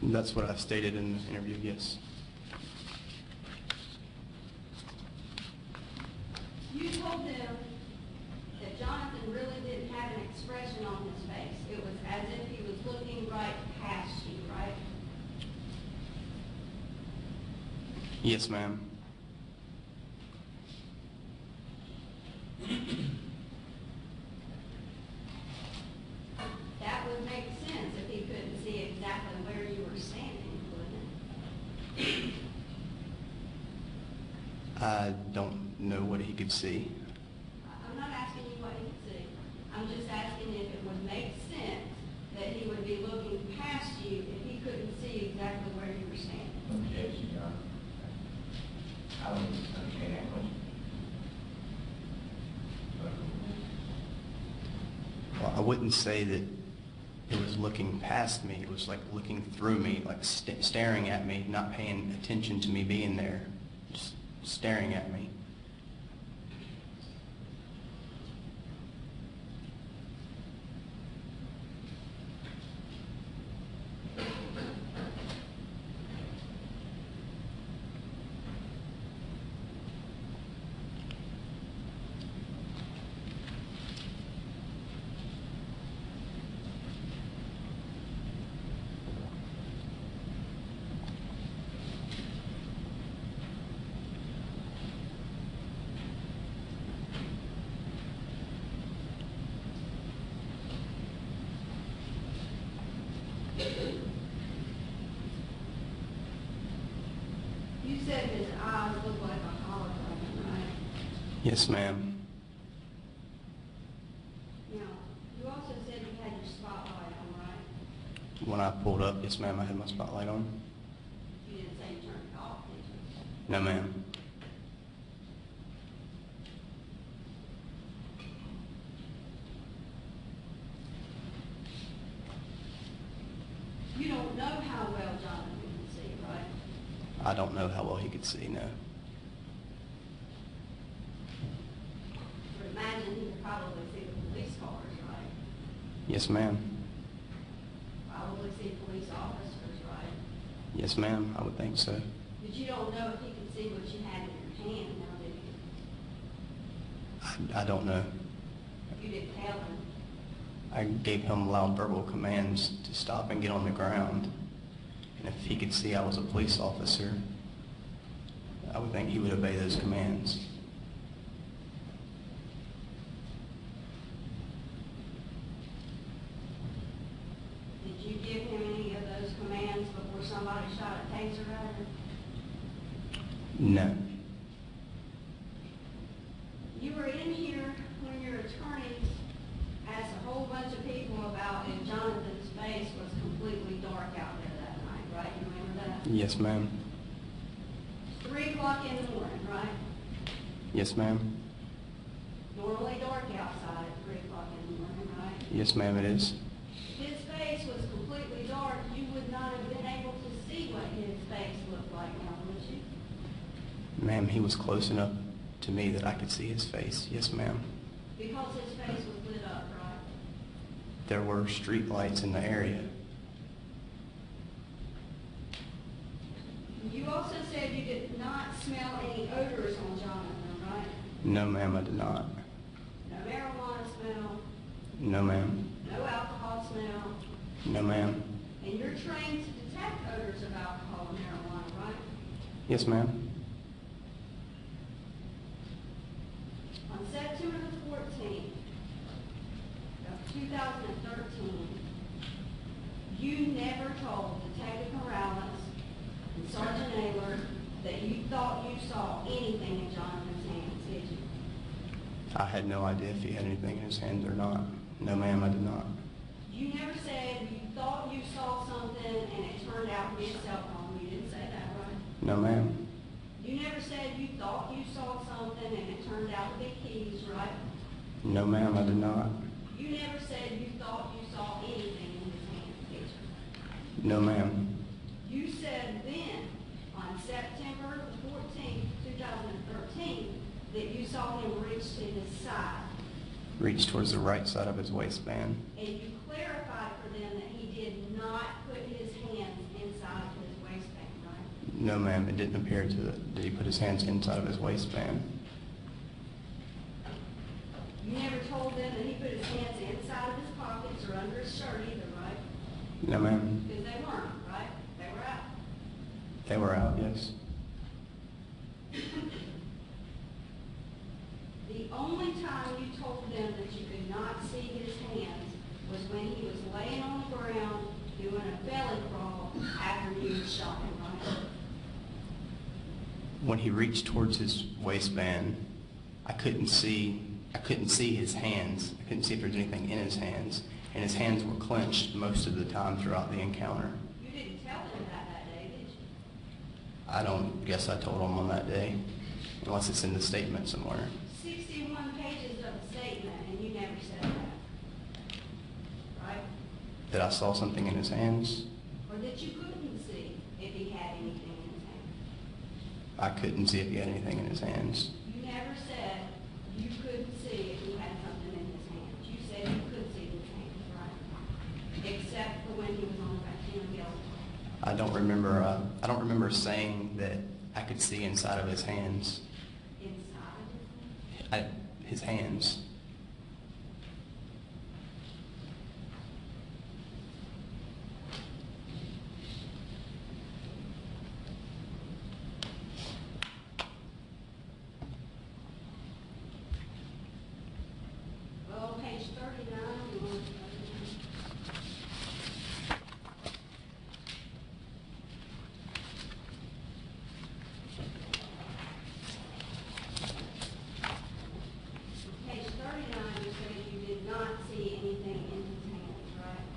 That's what I've stated in the interview, yes. You told them that Jonathan really didn't have an expression on his face. It was as if he was looking right past you, right? Yes, ma'am. That would make sense if he couldn't see exactly where you were standing, wouldn't it? I don't know what he could see. I'm not asking you what he could see. I'm just asking if it would make sense that he would be looking past you if he couldn't see exactly where you were standing. Objection, Your Honor. I don't understand that question. Well, I wouldn't say that it was looking past me. It was like looking through me, like staring at me, not paying attention to me being there, just staring at me. You said his eyes looked like a hologram, right? Yes, ma'am. Now, you also said you had your spotlight on, right? When I pulled up, yes, ma'am, I had my spotlight on. You didn't say you turned it off, did you? No, ma'am. You don't know how well Jonathan can see, right? I don't know how well he could see, no. But imagine he could probably see the police cars, right? Yes, ma'am. Probably see police officers, right? Yes, ma'am, I would think so. But you don't know if he could see what you had in your hand now, did you? I don't know. You didn't tell him. I gave him loud verbal commands to stop and get on the ground. And if he could see I was a police officer, I would think he would obey those commands. Did you give him any of those commands before somebody shot a taser at him? No. You were in here when your attorney asked a whole bunch of people about if Jonathan's face was completely dark out there that night, right? You remember that? Yes, ma'am. 3 o'clock in the morning, right? Yes, ma'am. Normally dark outside at 3 o'clock in the morning, right? Yes, ma'am, it is. If his face was completely dark, you would not have been able to see what his face looked like now, would you? Ma'am, he was close enough to me that I could see his face. Yes, ma'am. Because his face was lit up, right? There were street lights in the area. You also said you did not smell any odors on Jonathan, right? No, ma'am, I did not. No marijuana smell, No, ma'am. no alcohol smell, No, ma'am. and you're trained to detect odors of alcohol and marijuana, right? Yes, ma'am. On September the 14th of 2013, you never told Detective Morales and Sergeant Naylor that you thought you saw anything in Jonathan's hands, did you? I had no idea if he had anything in his hands or not. No, ma'am, I did not. You never said you thought you saw something and it turned out to be a cell phone. You didn't say that, right? No, ma'am. You never said you thought you saw something and it turned out to be keys, right? No, ma'am, I did not. You never said you thought you saw anything in his hands, did you? No, ma'am. You said then, on September 14, 2013, that you saw him reach to his side. Reached towards the right side of his waistband. And you clarified for them that he did not put his hands inside No, ma'am, it didn't appear that he put his hands inside of his waistband. You never told them that he put his hands inside of his pockets or under his shirt either, right? No, ma'am. Because they weren't, right? They were out. They were out, yes. The only time you told them that you could not see his hands was when he was laying on the ground doing a belly crawl after you shot him, right? When he reached towards his waistband, I couldn't see his hands. I couldn't see if there was anything in his hands. And his hands were clenched most of the time throughout the encounter. You didn't tell them that day, did you? I don't guess I told him on that day, unless it's in the statement somewhere. 61 pages of a statement, and you never said that, right? That I saw something in his hands. Or that you couldn't see if he had anything in his hand. I couldn't see if he had anything in his hands. You never said you couldn't see if he had something in his hands. You said you could see his hands, right? Except for when he was on the vacuum hill. I don't remember saying that I could see inside of his hands. Inside of his hand? His hands. Well, page 39, you want to Page 39, you said you did not see anything in his hands, right?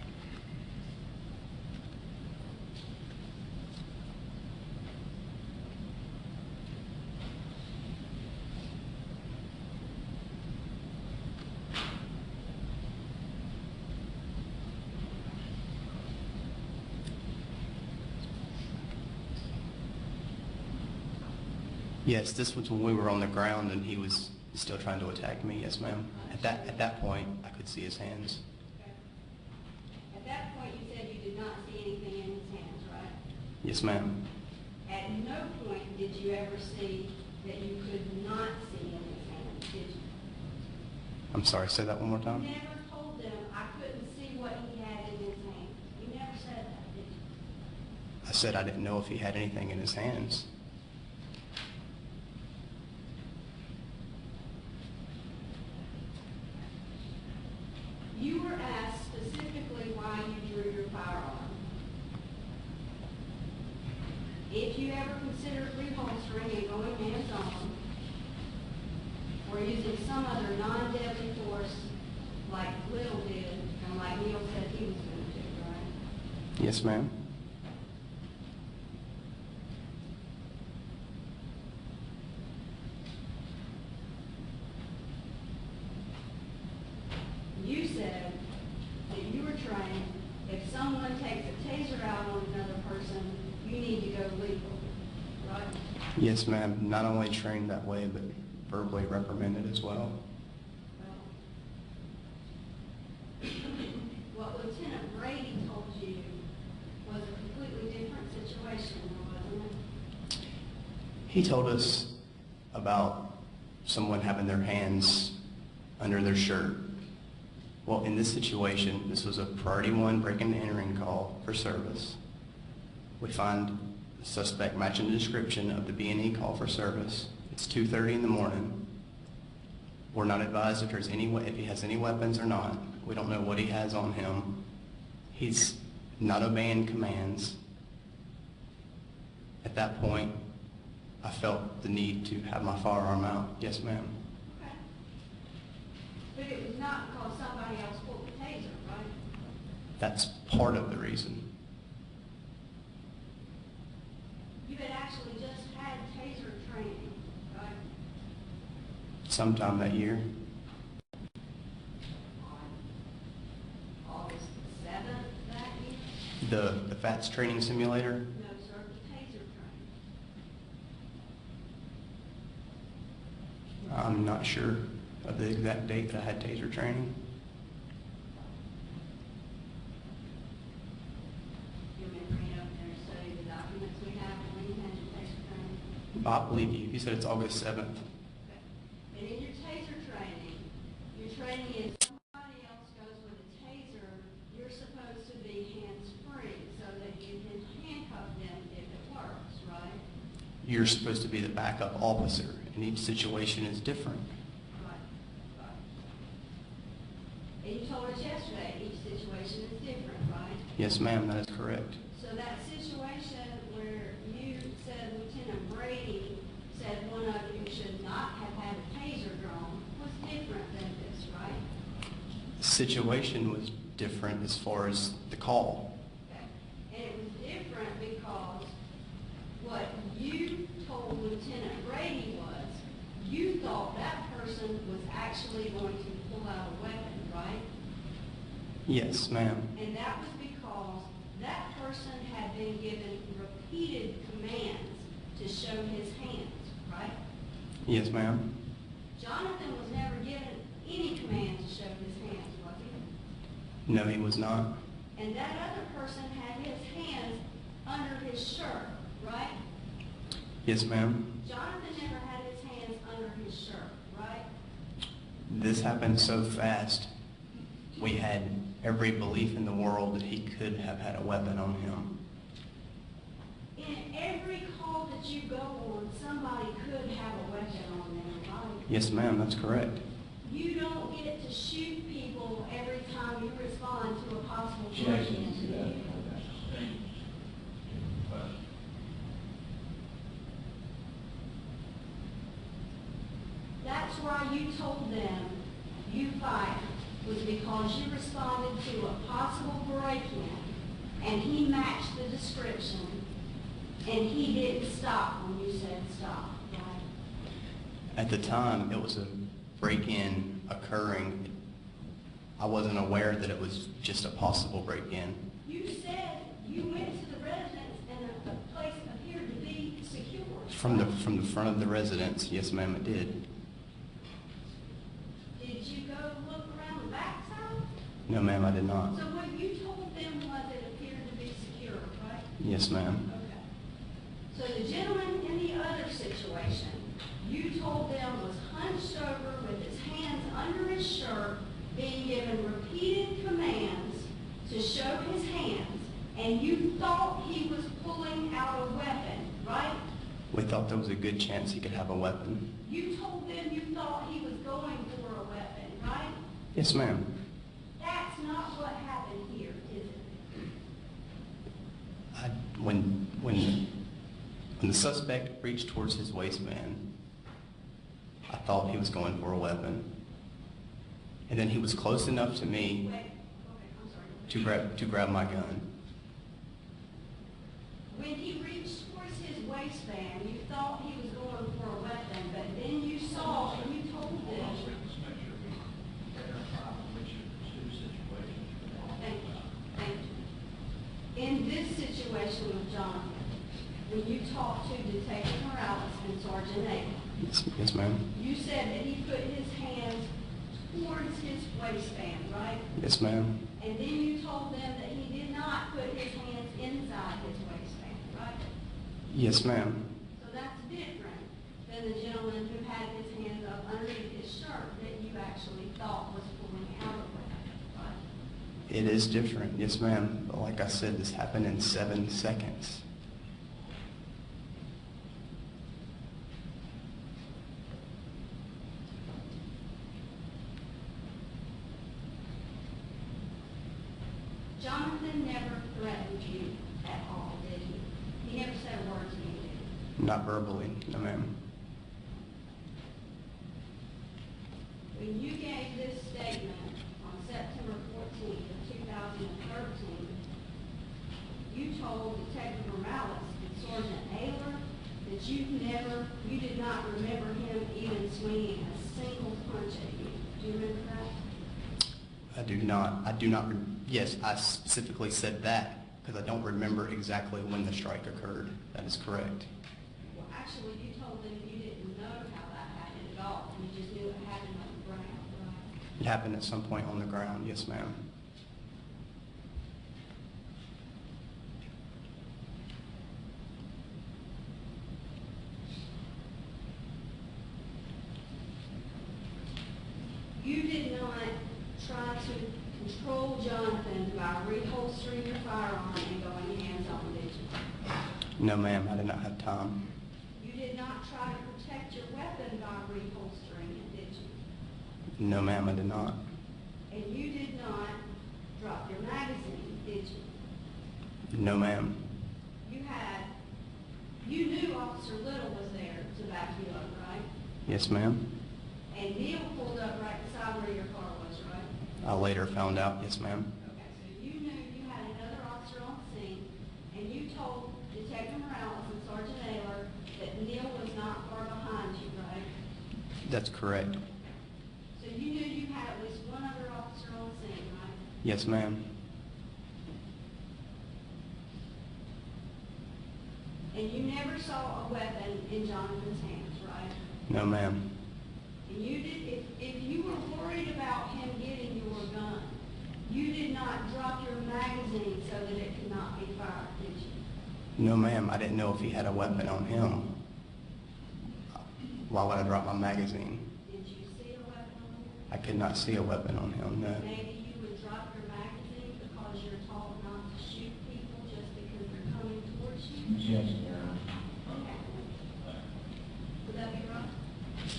Yes, this was when we were on the ground and he was still trying to attack me. Yes, ma'am. At that point, I could see his hands. Okay. At that point, you said you did not see anything in his hands, right? Yes, ma'am. At no point did you ever see that you could not see in his hands, did you? I'm sorry, say that one more You time. never told them, I couldn't see what he had in his hands. You never said that, did you? I said I didn't know if he had anything in his hands. You were asked specifically why you drew your firearm. If you ever considered reholstering and going hands-on, or using some other non-deadly force like Little did, and like Neil said he was going to do, right? Yes, ma'am. You said that you were trained, if someone takes a taser out on another person, you need to go legal, right? Yes, ma'am. Not only trained that way, but verbally reprimanded as well. Well, what Lieutenant Brady told you was a completely different situation, wasn't it? He told us about someone having their hands under their shirt. Well, in this situation, this was a priority 1 break-in and entering call for service. We find the suspect matching the description of the B&E call for service. It's 2:30 in the morning. We're not advised if he has any weapons or not. We don't know what he has on him. He's not obeying commands. At that point, I felt the need to have my firearm out. Yes, ma'am. Okay. But it was not because somebody else pulled the taser, right? That's part of the reason. You had actually just had taser training, right? Sometime that year. On August 7th that year? The FATS training simulator. No, sir, the taser training. I'm not sure of the exact date that I had taser training. You want me to bring it up there and show you the documents we have when you had I believe you. You said it's August 7th. Okay. And in your taser training, your training is somebody else goes with a taser, you're supposed to be hands-free so that you can handcuff them if it works, right? You're supposed to be the backup officer, and each situation is different. Right. Right. And you told us yesterday, each situation is different, right? Yes, ma'am, that is correct. So that situation where you said Lieutenant Brady said one of you should not have had a taser drawn was different than this, right? The situation was different as far as the call. Okay. And it was different because what you told Lieutenant Brady was you thought that person was actually going to pull out a weapon, right? Yes, ma'am. And that was because that person had been given repeated commands to show his hands, right? Yes, ma'am. Jonathan was never given any command to show his hands, was he? No, he was not. And that other person had his hands under his shirt, right? Yes, ma'am. Jonathan never had his hands under his shirt, right? This happened so fast, we had every belief in the world that he could have had a weapon on him. In every call that you go on, somebody could have a weapon on them, right? Yes, ma'am, that's correct. You don't get to shoot people every time you respond to a possible She actually break-in. didn't see that. But That's why you told them you fight, was because you responded to a possible break-in, and he matched the description, and he didn't stop when you said stop, right? At the time, it was a break-in occurring. I wasn't aware that it was just a possible break-in. You said you went to the residence and the place appeared to be secure. From the front of the residence, yes, ma'am, it did. Did you go look around the backside? No, ma'am, I did not. So what you told them was it appeared to be secure, right? Yes, ma'am. Okay. So the gentleman in the other situation, you told them was hunched over with his hands under his shirt, being given repeated commands to show his hands, and you thought he was pulling out a weapon, right? We thought there was a good chance he could have a weapon. You told them you thought he was going for a weapon, right? Yes, ma'am. That's not what happened here, is it? When the suspect reached towards his waistband, I thought he was going for a weapon. And then he was close enough to me Wait, okay, I'm sorry. to grab my gun. When he reached towards his waistband, you thought he was going for a weapon, but then you saw and you told them. Thank you, thank you. In this situation with Jonathan, when you talked to Detective Morales and Sergeant Abel, Yes, ma'am. you said that he put his hands towards his waistband, right? Yes, ma'am. And then you told them that he did not put his hands inside his waistband, right? Yes, ma'am. So that's different than the gentleman who had his hands up underneath his shirt that you actually thought was pulling out a weapon, right? It is different. Yes, ma'am. But like I said, this happened in 7 seconds. Jonathan never threatened you at all, did he? He never said a word to you, did he? Not verbally. No, ma'am. When you gave this statement on September 14th of 2013, you told Detective Morales and Sergeant Ayler that you did not remember him even swinging a single punch at you. Do you remember that? I do not. Yes, I specifically said that because I don't remember exactly when the strike occurred. That is correct. Well, actually, you told them you didn't know how that happened at all. You just knew it happened on the ground, right? It happened at some point on the ground. Yes, ma'am. control Jonathan by reholstering your firearm and going hands-on, did you? No, ma'am, I did not have time. You did not try to protect your weapon by reholstering it, did you? No, ma'am, I did not. And you did not drop your magazine, did you? No, ma'am. You knew Officer Little was there to back you up, right? Yes, ma'am. And Neil pulled up right beside where your car was, right? I later found out, yes, ma'am. Okay, so you knew you had another officer on scene, and you told Detective Morales and Sergeant Naylor that Neil was not far behind you, right? That's correct. So you knew you had at least one other officer on scene, right? Yes, ma'am. And you never saw a weapon in Jonathan's hands, right? No, ma'am. And you did, if you were worried about him getting your gun, you did not drop your magazine so that it could not be fired, did you? No, ma'am. I didn't know if he had a weapon on him. Why would I drop my magazine? Did you see a weapon on him? I could not see a weapon on him, no. Maybe you would drop your magazine because you're taught not to shoot people just because they're coming towards you? Yes, Your Honor. Okay. Would that be right?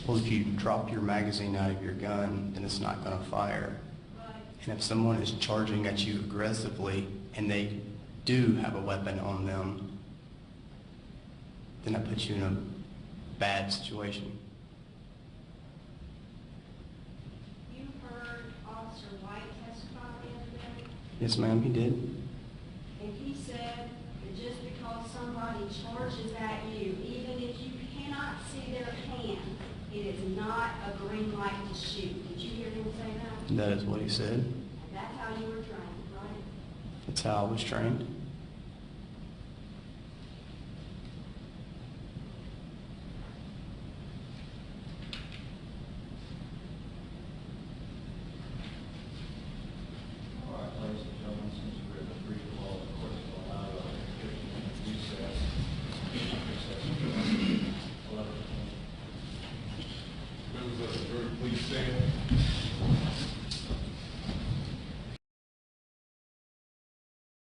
Well, if you drop your magazine out of your gun, then it's not going to fire. Right. And if someone is charging at you aggressively and they do have a weapon on them, then that puts you in a bad situation. You heard Officer White testify the other day, Yes, ma'am, he did. and he said that just because somebody charges at you, even if you cannot see their hand, it is not a green light to shoot. Did you hear him say that? That is what he said. And that's how you were trained, right? That's how I was trained. All right, ladies and gentlemen, since we're in the free fall, of course, we'll allow a 15-minute recess. Recess. 11. Members of the jury, please stand.